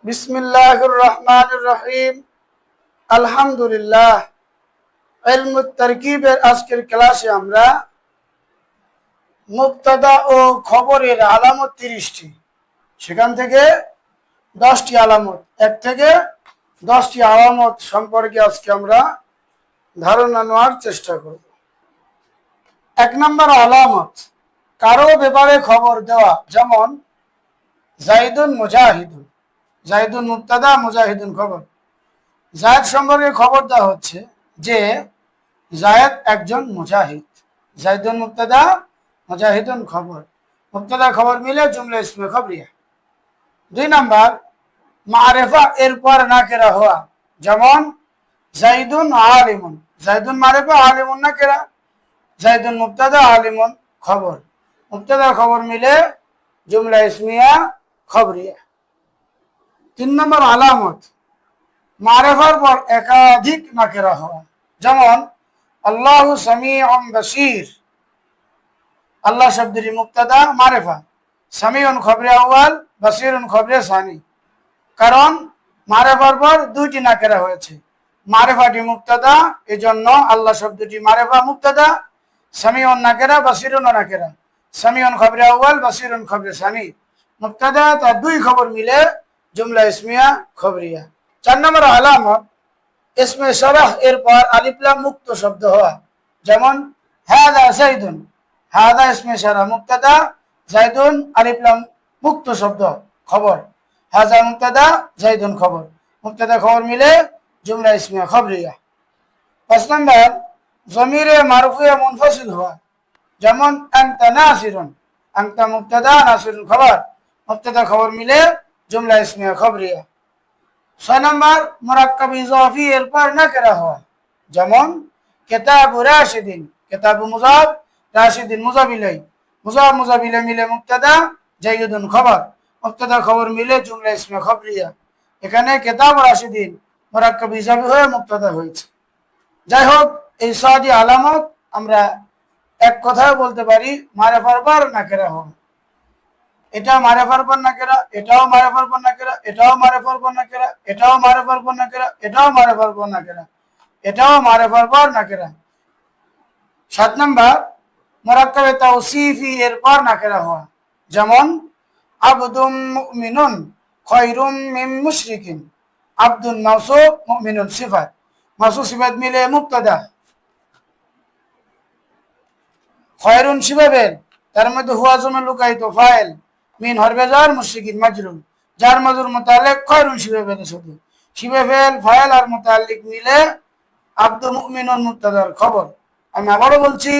বিসমিল্লাহির রহমানির রহিম। আলহামদুলিল্লাহ। ইলমুত তারকিবের আজকের ক্লাসে আমরা মুবতাদা ও খবরের আলামত 30টি, সেখান থেকে 10টি আলামত, 1 থেকে 10টি আলামত সম্পর্কে আজকে আমরা ধারণা নেওয়ার চেষ্টা করব। 1 নম্বর আলামত, কারো ব্যাপারে খবর দেওয়া, যেমন জাইদুন মুজাহিদুন। জাইদুন মুবতাদা, মুজাহিদুন খবর। জায়েদ সম্পর্কে খবর দেওয়া হচ্ছে যে জায়েদ একজন মুজাহিদ। জাইদুন মুবতাদা, মুজাহিদুন খবর। মুবতাদা খবর মিলে জুমলা ইসমে খবরিয়া। 2 নাম্বার, মারেফা এরপর নাকেরা হওয়া, যেমন জাইদুন আলিমুন। জাইদুন মারেফা, আলিমুন নাকেরা। জাইদুন মুবতাদা, আলিমুন খবর। মুবতাদা খবর মিলে জুমলা ইসমিয়া খবরিয়া। 3 নম্বর আলামত, মারেফার পর একাধিক নাকেরা হওয়া, যেমন আল্লাহু সামিউন বাসীর। আল্লাহ শব্দটি মুবতাদা মারেফা, সামিউন খবরে আউয়াল, বাসীরুন খবরে সানি। কারণ মারেফার পর 2টি নাকেরা হয়েছে। মারেফাটি মুবতাদা, এজন্য আল্লাহ শব্দটি মারেফা মুবতাদা, সামিউন নাকেরা, বাসীরুন নাকেরা। সামিউন খবরে আউয়াল, বাসীরুন খবরে সানি। মুবতাদা তার 2 খবর মিলে জুমলা ইসমিয়া খবরিয়া। 4 নম্বর আলামত, ইসমে শরহ এরপর আলিফ লাম মুক্ত শব্দ হওয়া, যেমন হাদা জাইদুন। হাদা ইসমে শরহ মুবতাদা, জাইদুন আলিফ লাম মুক্ত শব্দ খবর। হাজা মুবতাদা, জাইদুন খবর। মুবতাদা খবর মিলে জুমলা ইসমিয়া খবরিয়া। 5 নম্বর, জমিরে মারফুয়ে মুনফাসিল হওয়া, যেমন আনতা নাসিরুন। আনতা মুবতাদা, নাসিরুন খবর। মুবতাদা খবর মিলে জুমলা ইসমিয়া খবরিয়া। 6 নম্বর, মুরাক্কাব ইজাফি এরপর নাকেরা হওয়া, যেমন কিতাবু রাশিদিন। কিতাবু মুজাফ, রাশিদিন মুজাফ ইলাই। মুজাফ মুজাফ ইলাই মিলে মুবতাদা, জাইদুন খবর। মুবতাদা খবর মিলে জুমলা ইসমিয়া খবরিয়া। এখানে কিতাব রাশিদিন মুরাক্কাব ইজাফি হয়ে মুবতাদা হয়েছে। যাই হোক, এই 6টি আলামত আমরা এক কথায় বলতে পারি মারেফার পর নাকেরা হওয়া। এটা মারেফার পর নাকেরা, এটাও মারেফার পর নাকেরা, এটাও মারেফার পর নাকেরা, এটাও মারেফার পর নাকেরা, এটাও মারেফার পর নাকেরা, এটাও মারেফার পর নাকেরা। 7 নম্বর, মুরাক্কাবে তাওসিফি এরপর নাকেরা হওয়া, যেমন আবদুম মুমিনুন খায়রুম মিন মুশরিকিন। আবদুন মাওসুফ, মুমিনুন সিফাত। মাওসুফ সিফাত মিলে মুবতাদা। খায়রুন সিফাবেল, তার মধ্যে হুয়া জমির লুকায়িত ফাইল। মিন হরফে জার, মুশরিকিন মাজরুর। জার মাজরুর মুতাআল্লিক খায়রুন সিফাবেলের সাথে। সিফাবেল ফাইল আর মুতাআল্লিক মিলে আব্দু মুমিনুন মুবতাদার খবর। আমি আবারও বলছি,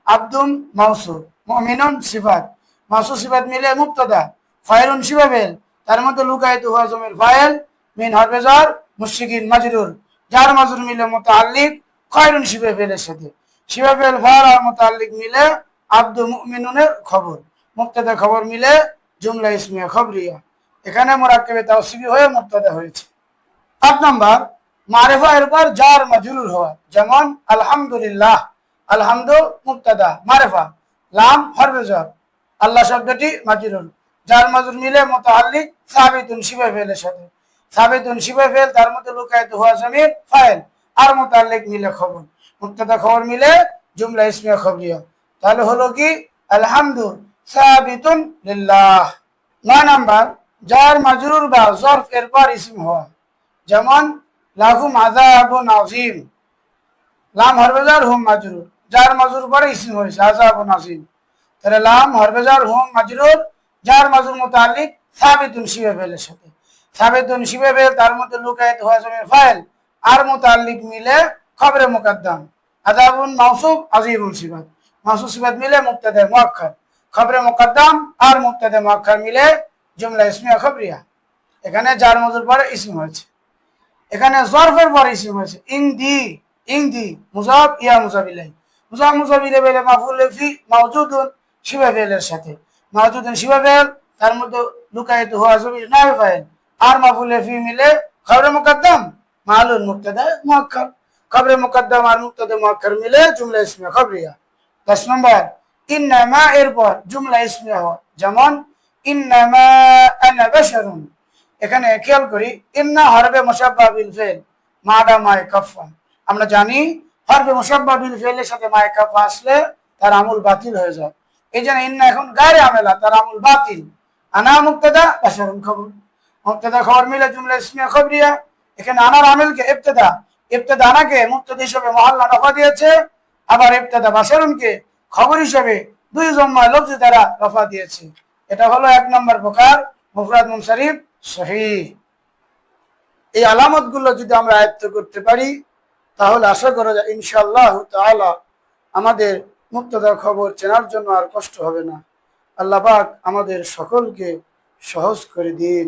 আব্দুম মাওসুফ, মুমিনুন সিফাত। মাওসুফ সিফাত মিলে মুবতাদা, খায়রুন সিফাবেল, তার মধ্যে লুকায়িত হুয়া জমির ফাইল। মিন হরফে জার, মুশরিকিন মাজরুর। জার মাজরুর মিলে মুতাআল্লিক খায়রুন সিফাবেলের সাথে। সিফাবেল ফাইল আর মুতাআল্লিক মিলে আব্দু মুমিনুনের খবর। মুবতাদা খবর মিলে জুমলা ইসমিয়া খবরিয়া। এখানে মুরাক্কাবে তাওসিফি হয়ে মুবতাদা হয়েছে। 8 নাম্বার, মারিফা এরপর জার মাজরুর হওয়া, যেমন আলহামদুলিল্লাহ। আলহামদু মুবতাদা, মারিফা, লাম হরফে জার, আল্লাহ শব্দটি মাজরুর। জার মাজরুর মিলে মুতাআল্লিক সাবিতুন সিফাবেলের সাথে। সাবিতুন সিফাবেল, তার মধ্যে লুকায়িত হুয়া জমির ফাইল আর মুতাআল্লিক মিলে খবর। মুবতাদা খবর মিলে জুমলা ইসমিয়া খবরিয়া। তাহলে হলো কি, আলহামদু সাবিতুন লিল্লাহ। 9 নাম্বার, জার মাজরুর বা জরফ এরপর ইসম হওয়া, যেমন লাহুম আযাবুন আযীম। লাম হরফে জার, হুম মাজরুর। জার মাজরুর পরে ইসম হয়েছে আযাবুন আযীম। তাহলে লাম হরফে জার, হুম মাজরুর। জার মাজরুর মুতাআল্লিক সাবিতুন সিফাবেলের সাথে। সাবিতুন সিফাবেল, তার মধ্যে লুকায়িত হুয়া জমির ফাইল আর মুতাআল্লিক মিলে খবরে মুকদ্দম। আযাবুন মাওসুফ, আযীমুন সিফাত। মাওসুফ সিফাত মিলে মুবতাদা মুআক্খার। খবরে মুকদ্দম আর মুবতাদা মুআক্খার মিলে জুমলা ইসমিয়া খবরিয়া। এখানে জার মাজরুর পরে ইসম হয়েছে। এখানে জরফের পরে ইসম হয়েছে। ইনদি, ইনদি মুজাফ ইয়া মুজাফ ইলাইহি। মুজাফ মুজাফ ইলাইহি বলে মাফউল ফি মাওজুদুন সিফাবেলের সাথে। মাওজুদুন সিফাবেল, তার মধ্যে লুকায়িত হুয়া জমির নায়েব ফাইল আর মাফউল ফি মিলে খবরে মুকদ্দম মালুন মুবতাদা মুআক্খার। খবরে মুকদ্দম আর মুবতাদা মুআক্খার মিলে জুমলা ইসমিয়া খবরিয়া। 10 নম্বর, ইন্নামা এরপর জুমলা ইসমিয়া হওয়া, যেমন ইন্নামা আনা বাশারুন। এখানে খেয়াল করি ইন্না হরবে মুসাব্বা বিল ফেল মাডা মায়ে কাফা। আমরা জানি হরবে মুসাব্বা বিল ফেলের সাথে মায়ে কাফা আসলে তার আমল বাতিল হয়ে যায়। এই জন্য ইন্না এখন গায়রে আমেলা, তার আমল বাতিল। আনা মুক্তাদা বাশারুন খবর, মুক্তাদা খবর মিলে জুমলা ইসমিয়া খবরিয়া। এখানে আনার আমেলকে ইবতিদা, ইবতিদা আনাকে মুক্তাদা হিসেবে মহল্লা রফা দিয়েছে, আবার ইবতিদা বাশারুনকে খবর হিসেবে দুই জম্মা লফজ দ্বারা রফা দিয়েছে। এটা হলো এক নম্বর প্রকার মুফরাদ মুনসারিফ সহিহ। এই আলামত গুলো যদি আমরা আয়ত্ত করতে পারি তাহলে আশা করা যায় ইনশাআল্লাহ তাআলা আমাদের মুক্তদার খবর চেনার জন্য আর কষ্ট হবে না। আল্লাহ পাক আমাদের সকলকে সহজ করে দিন।